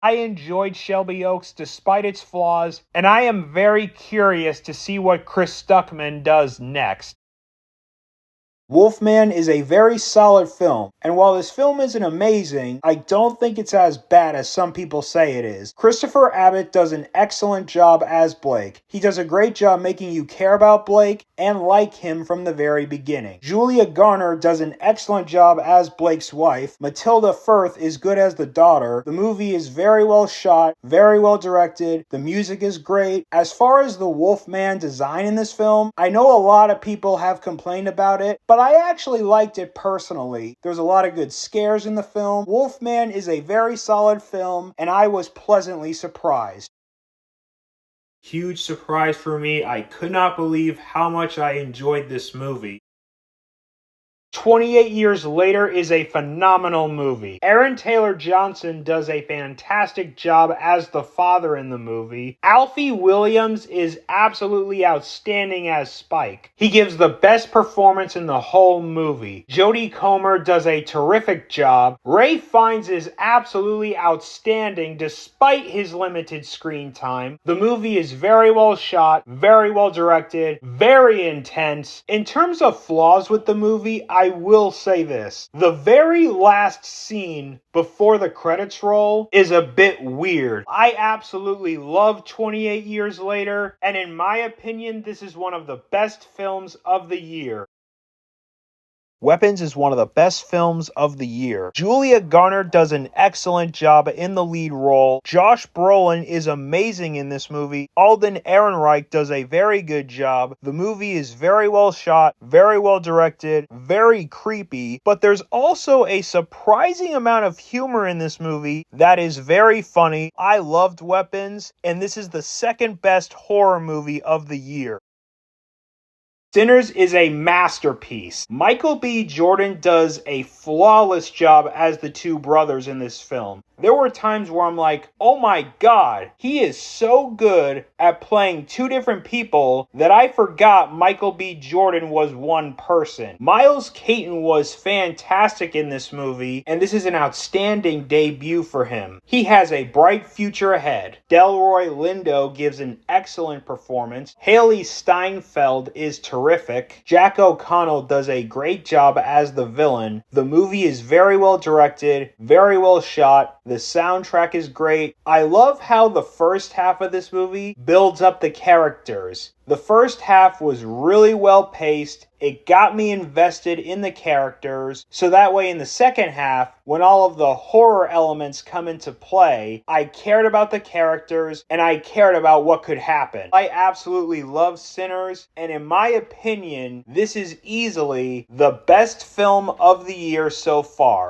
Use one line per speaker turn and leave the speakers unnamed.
I enjoyed Shelby Oaks despite its flaws, and I am very curious to see what Chris Stuckman does next. Wolfman is a very solid film, and while this film isn't amazing, I don't think it's as bad as some people say it is. Christopher Abbott does an excellent job as Blake. He does a great job making you care about Blake and like him from the very beginning. Julia Garner does an excellent job as Blake's wife. Matilda Firth is good as the daughter. The movie is very well shot, very well directed. The music is great. As far as the Wolfman design in this film, I know a lot of people have complained about it, but I actually liked it personally. There's a lot of good scares in the film. Wolfman is a very solid film, and I was pleasantly surprised. Huge surprise for me. I could not believe how much I enjoyed this movie. 28 Years Later is a phenomenal movie. Aaron Taylor Johnson does a fantastic job as the father in the movie. Alfie Williams is absolutely outstanding as Spike. He gives the best performance in the whole movie. Jodie Comer does a terrific job. Ralph Fiennes is absolutely outstanding despite his limited screen time. The movie is very well shot, very well directed, very intense. In terms of flaws with the movie, I will say this. The very last scene before the credits roll is a bit weird. I absolutely love 28 Years Later, and in my opinion, this is one of the best films of the year. Weapons is one of the best films of the year. Julia Garner does an excellent job in the lead role. Josh Brolin is amazing in this movie. Alden Ehrenreich does a very good job. The movie is very well shot, very well directed, very creepy, but there's also a surprising amount of humor in this movie that is very funny. I loved Weapons, and this is the second best horror movie of the year. Sinners is a masterpiece. Michael B. Jordan does a flawless job as the two brothers in this film. There were times where I'm like, oh my god, he is so good at playing two different people that I forgot Michael B. Jordan was one person. Miles Caton was fantastic in this movie, and this is an outstanding debut for him. He has a bright future ahead. Delroy Lindo gives an excellent performance. Haley Steinfeld is terrific. Jack O'Connell does a great job as the villain. The movie is very well directed, very well shot. The soundtrack is great. I love how the first half of this movie builds up the characters. The first half was really well paced. It got me invested in the characters, so that way in the second half, when all of the horror elements come into play, I cared about the characters and I cared about what could happen. I absolutely love Sinners, and in my opinion, this is easily the best film of the year so far.